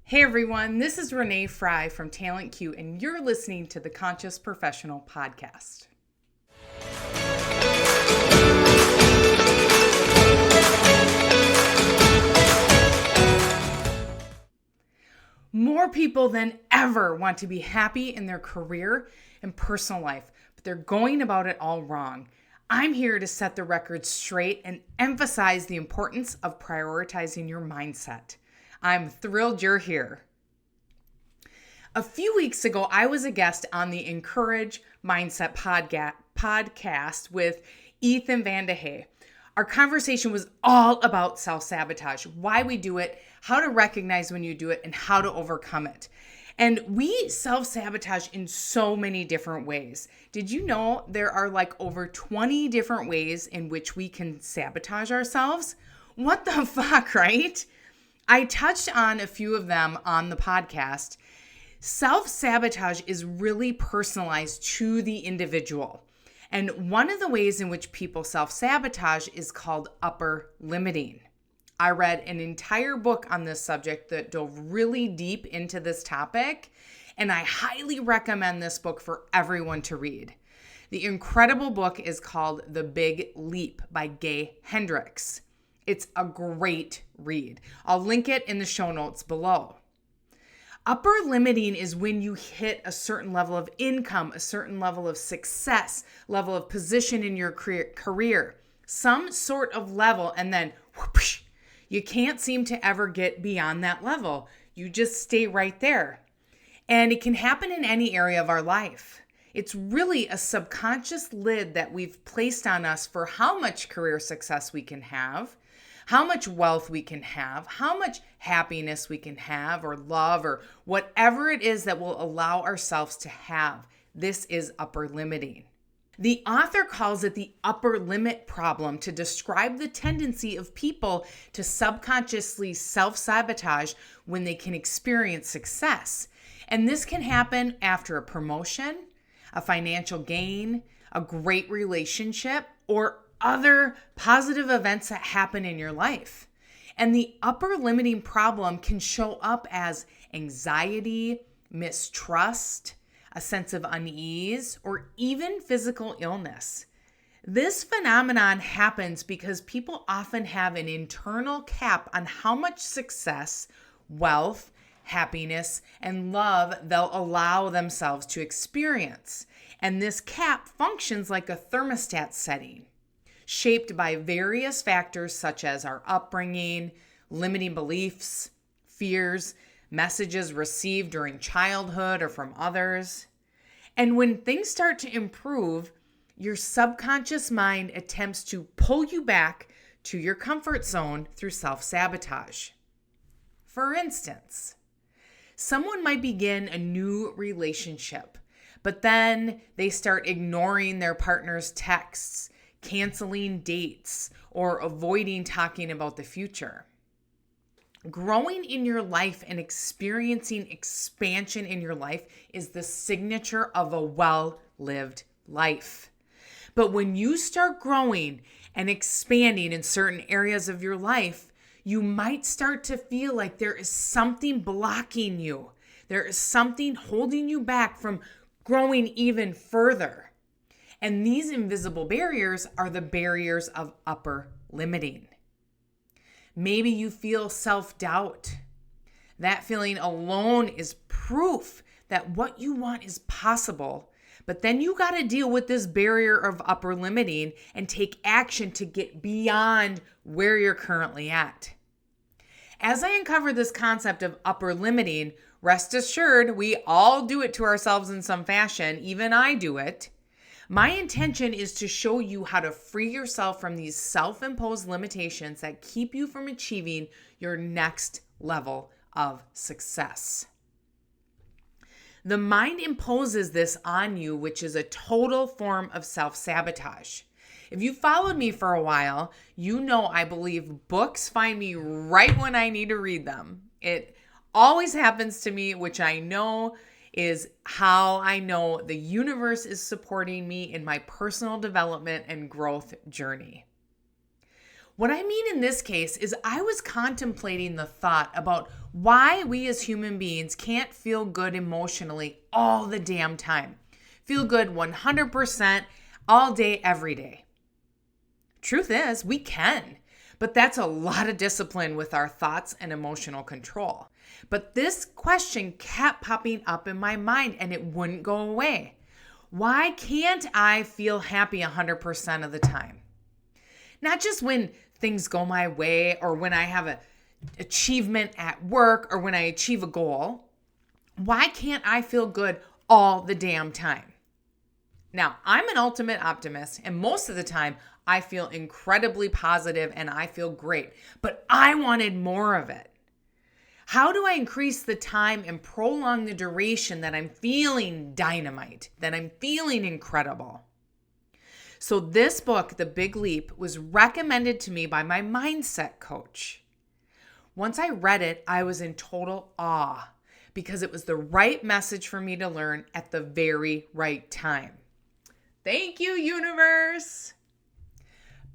Hey everyone, this is Renee Frey from Talent Q, and you're listening to the Conscious Professional Podcast. More people than ever want to be happy in their career and personal life, but they're going about it all wrong. I'm here to set the record straight and emphasize the importance of prioritizing your mindset. I'm thrilled you're here. A few weeks ago, I was a guest on the Encourage Mindset podcast with Ethan Van de Hey. Our conversation was all about self-sabotage, why we do it, how to recognize when you do it, and how to overcome it. And we self-sabotage in so many different ways. Did you know there are like over 20 different ways in which we can sabotage ourselves? What the fuck, right? I touched on a few of them on the podcast. Self-sabotage is really personalized to the individual. And one of the ways in which people self-sabotage is called upper limiting. I read an entire book on this subject that dove really deep into this topic, and I highly recommend this book for everyone to read. The incredible book is called The Big Leap by Gay Hendricks. It's a great read. I'll link it in the show notes below. Upper limiting is when you hit a certain level of income, a certain level of success, level of position in your career, some sort of level, and then whoosh, you can't seem to ever get beyond that level. You just stay right there. And it can happen in any area of our life. It's really a subconscious lid that we've placed on us for how much career success we can have, how much wealth we can have, how much happiness we can have, or love, or whatever it is that will allow ourselves to have. This is upper limiting. The author calls it the upper limit problem to describe the tendency of people to subconsciously self-sabotage when they can experience success. And this can happen after a promotion, a financial gain, a great relationship, or other positive events that happen in your life. And the upper limiting problem can show up as anxiety, mistrust, a sense of unease, or even physical illness. This phenomenon happens because people often have an internal cap on how much success, wealth, happiness, and love they'll allow themselves to experience. And this cap functions like a thermostat setting, shaped by various factors such as our upbringing, limiting beliefs, fears, messages received during childhood or from others. And when things start to improve, your subconscious mind attempts to pull you back to your comfort zone through self-sabotage. For instance, someone might begin a new relationship, but then they start ignoring their partner's texts, canceling dates, or avoiding talking about the future. Growing in your life and experiencing expansion in your life is the signature of a well-lived life. But when you start growing and expanding in certain areas of your life, you might start to feel like there is something blocking you. There is something holding you back from growing even further. And these invisible barriers are the barriers of upper limiting. Maybe you feel self-doubt. That feeling alone is proof that what you want is possible. But then you got to deal with this barrier of upper limiting and take action to get beyond where you're currently at. As I uncover this concept of upper limiting, rest assured we all do it to ourselves in some fashion. Even I do it. My intention is to show you how to free yourself from these self-imposed limitations that keep you from achieving your next level of success. The mind imposes this on you, which is a total form of self-sabotage. If you followed me for a while, you know I believe books find me right when I need to read them. It always happens to me, which I know is how I know the universe is supporting me in my personal development and growth journey. What I mean in this case is I was contemplating the thought about why we as human beings can't feel good emotionally all the damn time. Feel good 100% all day, every day. Truth is, we can, but that's a lot of discipline with our thoughts and emotional control. But this question kept popping up in my mind and it wouldn't go away. Why can't I feel happy 100% of the time? Not just when things go my way or when I have an achievement at work or when I achieve a goal. Why can't I feel good all the damn time? Now, I'm an ultimate optimist, and most of the time I feel incredibly positive and I feel great, but I wanted more of it. How do I increase the time and prolong the duration that I'm feeling dynamite, that I'm feeling incredible? So this book, The Big Leap, was recommended to me by my mindset coach. Once I read it, I was in total awe because it was the right message for me to learn at the very right time. Thank you, universe.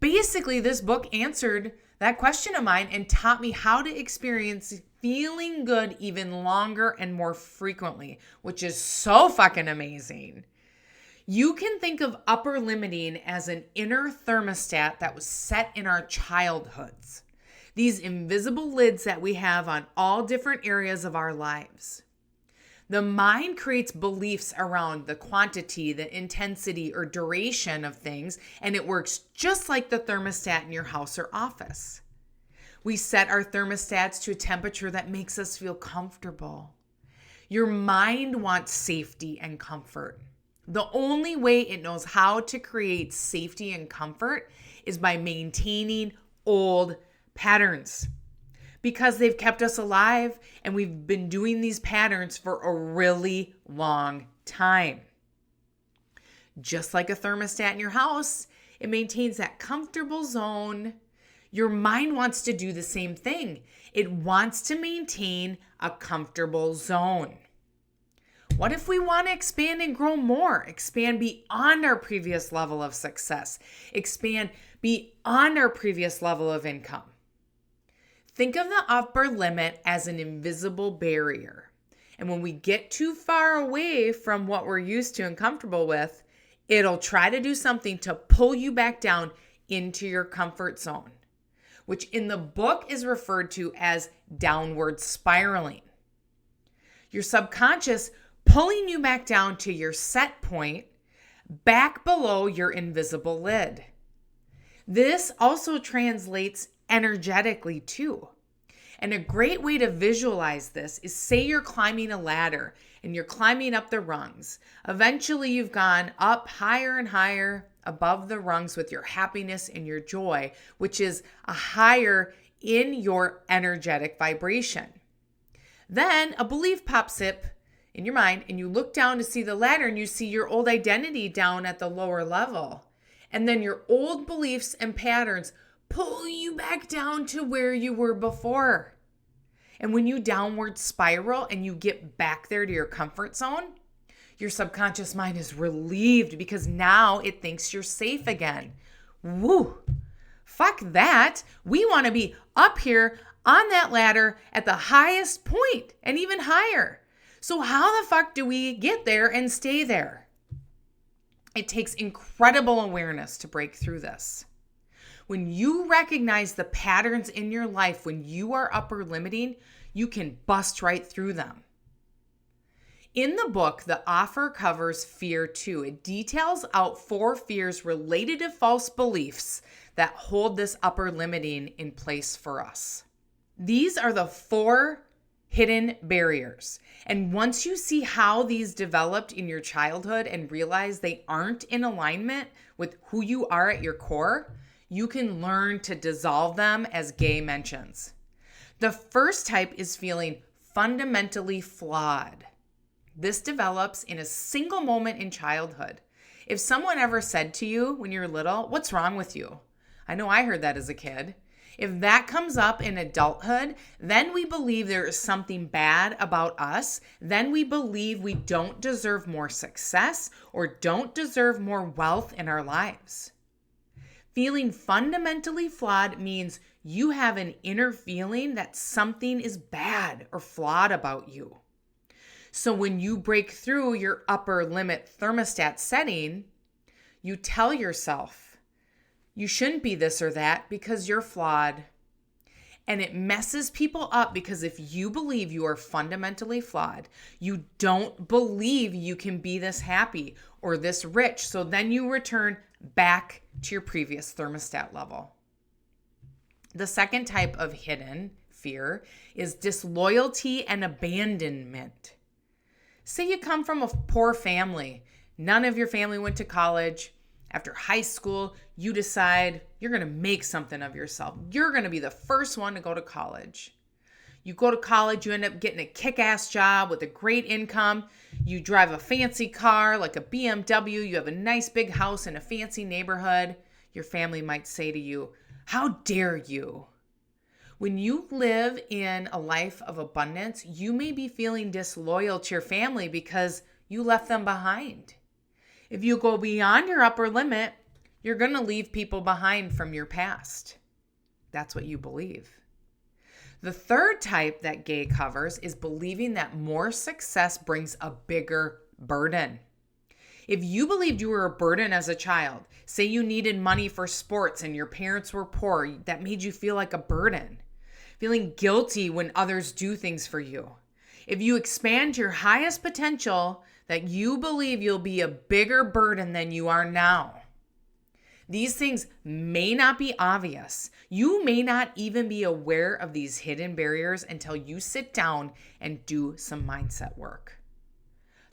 Basically, this book answered that question of mine and taught me how to experience feeling good even longer and more frequently, which is so fucking amazing. You can think of upper limiting as an inner thermostat that was set in our childhoods. These invisible lids that we have on all different areas of our lives. The mind creates beliefs around the quantity, the intensity, or duration of things, and it works just like the thermostat in your house or office. We set our thermostats to a temperature that makes us feel comfortable. Your mind wants safety and comfort. The only way it knows how to create safety and comfort is by maintaining old patterns. Because they've kept us alive and we've been doing these patterns for a really long time. Just like a thermostat in your house, it maintains that comfortable zone. Your mind wants to do the same thing. It wants to maintain a comfortable zone. What if we want to expand and grow more? Expand beyond our previous level of success. Expand beyond our previous level of income. Think of the upper limit as an invisible barrier. And when we get too far away from what we're used to and comfortable with, it'll try to do something to pull you back down into your comfort zone, which in the book is referred to as downward spiraling. Your subconscious pulling you back down to your set point, back below your invisible lid. This also translates energetically too. And a great way to visualize this is, say you're climbing a ladder and you're climbing up the rungs. Eventually you've gone up higher and higher above the rungs with your happiness and your joy, which is a higher in your energetic vibration. Then a belief pops up in your mind and you look down to see the ladder and you see your old identity down at the lower level. And then your old beliefs and patterns pull you back down to where you were before. And when you downward spiral and you get back there to your comfort zone, your subconscious mind is relieved because now it thinks you're safe again. Woo! Fuck that. We want to be up here on that ladder at the highest point and even higher. So how the fuck do we get there and stay there? It takes incredible awareness to break through this. When you recognize the patterns in your life, when you are upper limiting, you can bust right through them. In the book, the author covers fear too. It details out 4 fears related to false beliefs that hold this upper limiting in place for us. These are the 4 hidden barriers. And once you see how these developed in your childhood and realize they aren't in alignment with who you are at your core, you can learn to dissolve them, as Gay mentions. The first type is feeling fundamentally flawed. This develops in a single moment in childhood. If someone ever said to you when you were little, "What's wrong with you?" I know I heard that as a kid. If that comes up in adulthood, then we believe there is something bad about us. Then we believe we don't deserve more success or don't deserve more wealth in our lives. Feeling fundamentally flawed means you have an inner feeling that something is bad or flawed about you. So when you break through your upper limit thermostat setting, you tell yourself, you shouldn't be this or that because you're flawed. And it messes people up because if you believe you are fundamentally flawed, you don't believe you can be this happy or this rich. So then you return back to your previous thermostat level. The second type of hidden fear is disloyalty and abandonment. Say you come from a poor family. None of your family went to college. After high school, you decide you're going to make something of yourself. You're going to be the first one to go to college. You go to college, you end up getting a kick-ass job with a great income. You drive a fancy car like a BMW. You have a nice big house in a fancy neighborhood. Your family might say to you, "How dare you?" When you live in a life of abundance, you may be feeling disloyal to your family because you left them behind. If you go beyond your upper limit, you're going to leave people behind from your past. That's what you believe. The third type that gay covers is believing that more success brings a bigger burden. If you believed you were a burden as a child, say you needed money for sports and your parents were poor, that made you feel like a burden. Feeling guilty when others do things for you. If you expand your highest potential, that you believe you'll be a bigger burden than you are now. These things may not be obvious. You may not even be aware of these hidden barriers until you sit down and do some mindset work.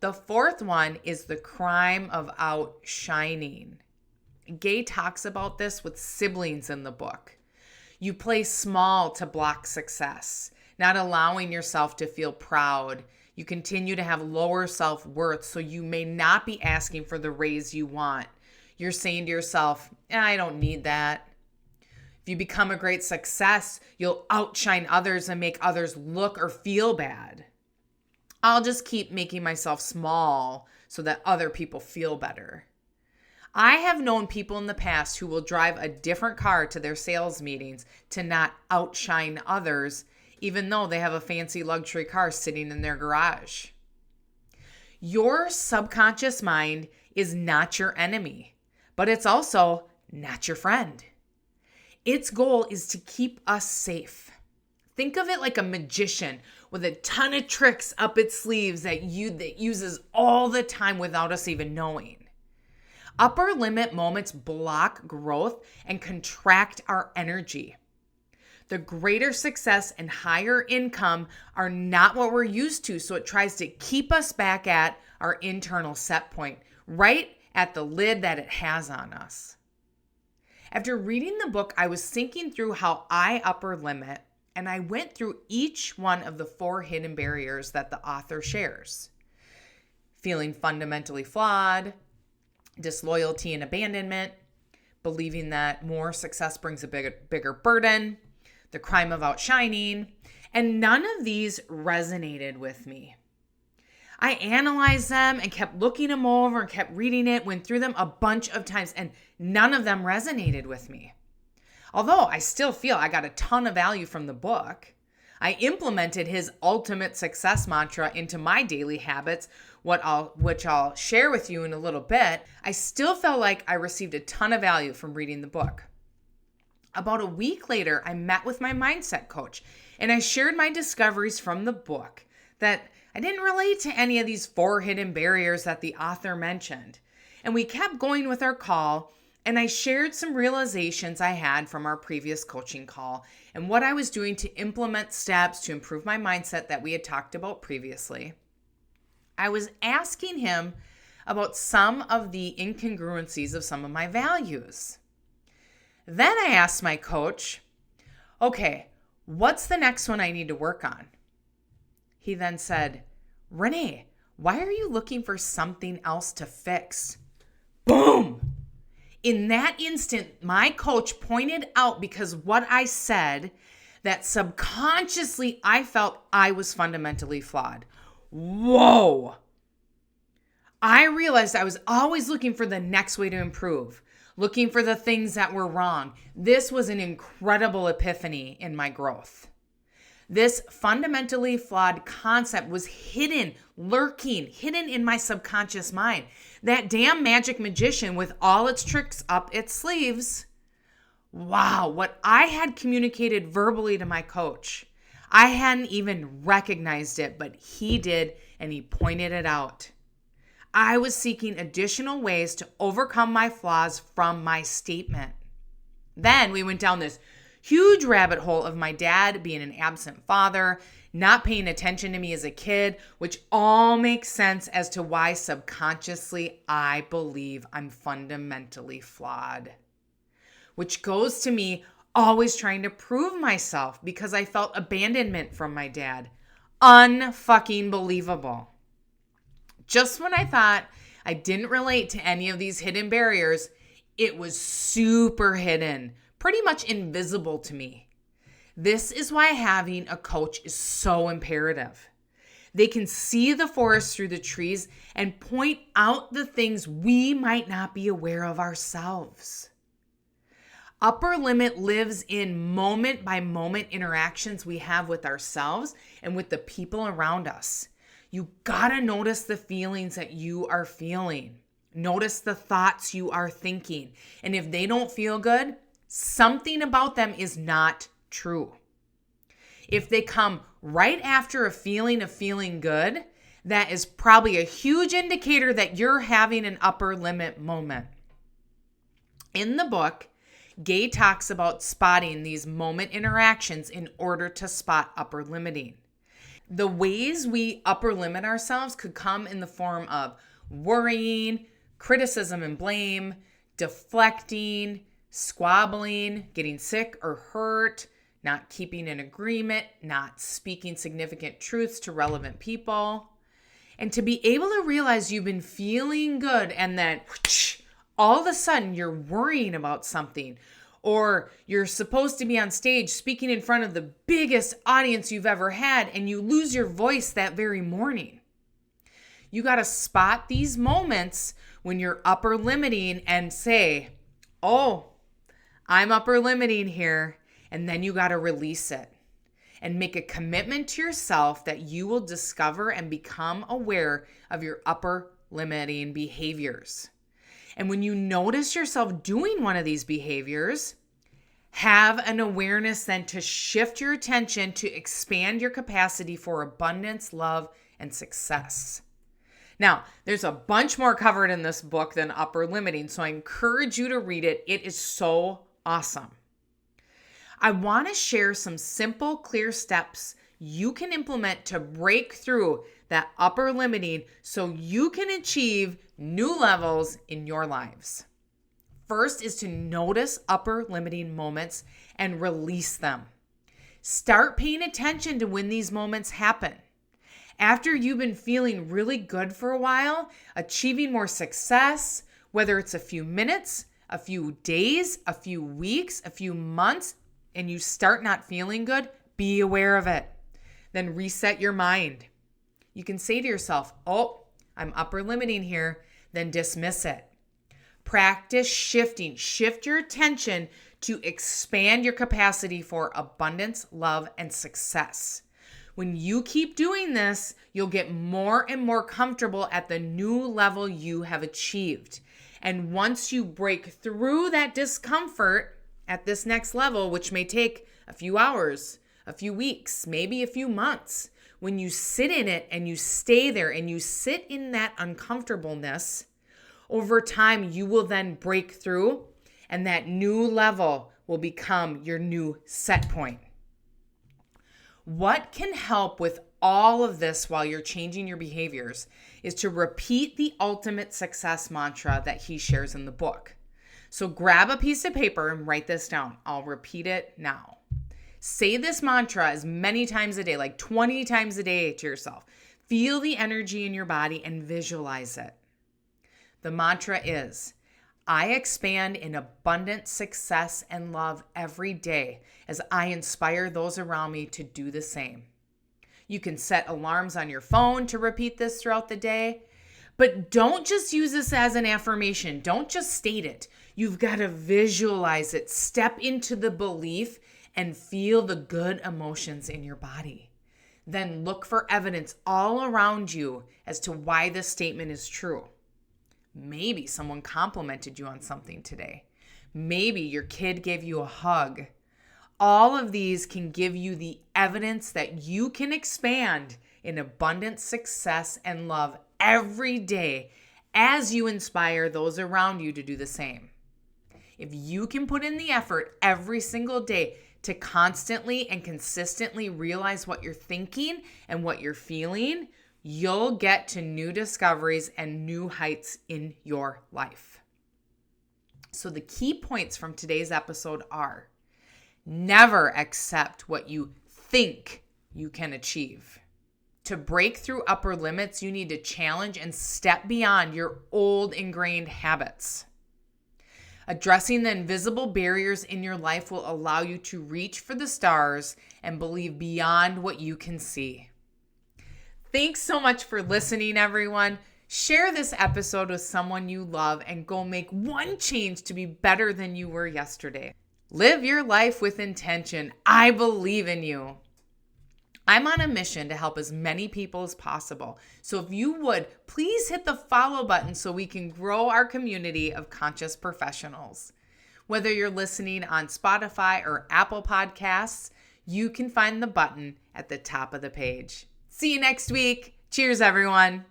The fourth one is the crime of outshining. Gay talks about this with siblings in the book. You play small to block success, not allowing yourself to feel proud. You continue to have lower self-worth, so you may not be asking for the raise you want. You're saying to yourself, I don't need that. If you become a great success, you'll outshine others and make others look or feel bad. I'll just keep making myself small so that other people feel better. I have known people in the past who will drive a different car to their sales meetings to not outshine others, even though they have a fancy luxury car sitting in their garage. Your subconscious mind is not your enemy, but it's also not your friend. Its goal is to keep us safe. Think of it like a magician with a ton of tricks up its sleeves that uses all the time without us even knowing. Upper limit moments block growth and contract our energy. The greater success and higher income are not what we're used to, so it tries to keep us back at our internal set point, right at the lid that it has on us. After reading the book, I was thinking through how I upper limit, and I went through each one of the 4 hidden barriers that the author shares. Feeling fundamentally flawed, disloyalty and abandonment, believing that more success brings a bigger burden, the crime of outshining, and none of these resonated with me. I analyzed them and kept looking them over and kept reading it, went through them a bunch of times, and none of them resonated with me. Although I still feel I got a ton of value from the book. I implemented his ultimate success mantra into my daily habits, which I'll share with you in a little bit. I still felt like I received a ton of value from reading the book. About a week later, I met with my mindset coach, and I shared my discoveries from the book that I didn't relate to any of these 4 hidden barriers that the author mentioned. And we kept going with our call, and I shared some realizations I had from our previous coaching call and what I was doing to implement steps to improve my mindset that we had talked about previously. I was asking him about some of the incongruencies of some of my values. Then I asked my coach, okay, what's the next one I need to work on? He then said, Renee, why are you looking for something else to fix? Boom! In that instant, my coach pointed out, because what I said, that subconsciously I felt I was fundamentally flawed. Whoa! I realized I was always looking for the next way to improve, looking for the things that were wrong. This was an incredible epiphany in my growth. This fundamentally flawed concept was hidden, lurking, hidden in my subconscious mind. That damn magic magician with all its tricks up its sleeves. Wow, what I had communicated verbally to my coach, I hadn't even recognized it, but he did, and he pointed it out. I was seeking additional ways to overcome my flaws from my statement. Then we went down this huge rabbit hole of my dad being an absent father, not paying attention to me as a kid, which all makes sense as to why subconsciously I believe I'm fundamentally flawed. Which goes to me always trying to prove myself because I felt abandonment from my dad. Unfucking believable. Just when I thought I didn't relate to any of these hidden barriers, it was super hidden, pretty much invisible to me. This is why having a coach is so imperative. They can see the forest through the trees and point out the things we might not be aware of ourselves. Upper limit lives in moment by moment interactions we have with ourselves and with the people around us. You gotta notice the feelings that you are feeling. Notice the thoughts you are thinking. And if they don't feel good, something about them is not true. If they come right after a feeling of feeling good, that is probably a huge indicator that you're having an upper limit moment. In the book, Gay talks about spotting these moment interactions in order to spot upper limiting. The ways we upper limit ourselves could come in the form of worrying, criticism and blame, deflecting, squabbling, getting sick or hurt, not keeping an agreement, not speaking significant truths to relevant people. And to be able to realize you've been feeling good and then all of a sudden you're worrying about something, or you're supposed to be on stage speaking in front of the biggest audience you've ever had and you lose your voice that very morning. You got to spot these moments when you're upper limiting and say, oh, I'm upper limiting here. And then you got to release it and make a commitment to yourself that you will discover and become aware of your upper limiting behaviors. And when you notice yourself doing one of these behaviors, have an awareness then to shift your attention to expand your capacity for abundance, love, and success. Now, there's a bunch more covered in this book than upper limiting, so I encourage you to read it. It is so awesome. I want to share some simple, clear steps you can implement to break through that upper limiting so you can achieve new levels in your lives. First is to notice upper limiting moments and release them. Start paying attention to when these moments happen. After you've been feeling really good for a while, achieving more success, whether it's a few minutes, a few days, a few weeks, a few months, and you start not feeling good, be aware of it. Then reset your mind. You can say to yourself, oh, I'm upper limiting here, then dismiss it. Practice shifting. Shift your attention to expand your capacity for abundance, love, and success. When you keep doing this, you'll get more and more comfortable at the new level you have achieved. And once you break through that discomfort at this next level, which may take a few hours, a few weeks, maybe a few months, when you sit in it and you stay there and you sit in that uncomfortableness, over time you will then break through and that new level will become your new set point. What can help with all of this while you're changing your behaviors is to repeat the ultimate success mantra that he shares in the book. So grab a piece of paper and write this down. I'll repeat it now. Say this mantra as many times a day, like 20 times a day to yourself. Feel the energy in your body and visualize it. The mantra is, I expand in abundant success and love every day as I inspire those around me to do the same. You can set alarms on your phone to repeat this throughout the day, but don't just use this as an affirmation. Don't just state it. You've got to visualize it, step into the belief, and feel the good emotions in your body. Then look for evidence all around you as to why this statement is true. Maybe someone complimented you on something today. Maybe your kid gave you a hug. All of these can give you the evidence that you can expand in abundant success and love every day as you inspire those around you to do the same. If you can put in the effort every single day to constantly and consistently realize what you're thinking and what you're feeling, you'll get to new discoveries and new heights in your life. So the key points from today's episode are: never accept what you think you can achieve. To break through upper limits, you need to challenge and step beyond your old ingrained habits. Addressing the invisible barriers in your life will allow you to reach for the stars and believe beyond what you can see. Thanks so much for listening, everyone. Share this episode with someone you love and go make one change to be better than you were yesterday. Live your life with intention. I believe in you. I'm on a mission to help as many people as possible. So if you would, please hit the follow button so we can grow our community of conscious professionals. Whether you're listening on Spotify or Apple Podcasts, you can find the button at the top of the page. See you next week. Cheers, everyone.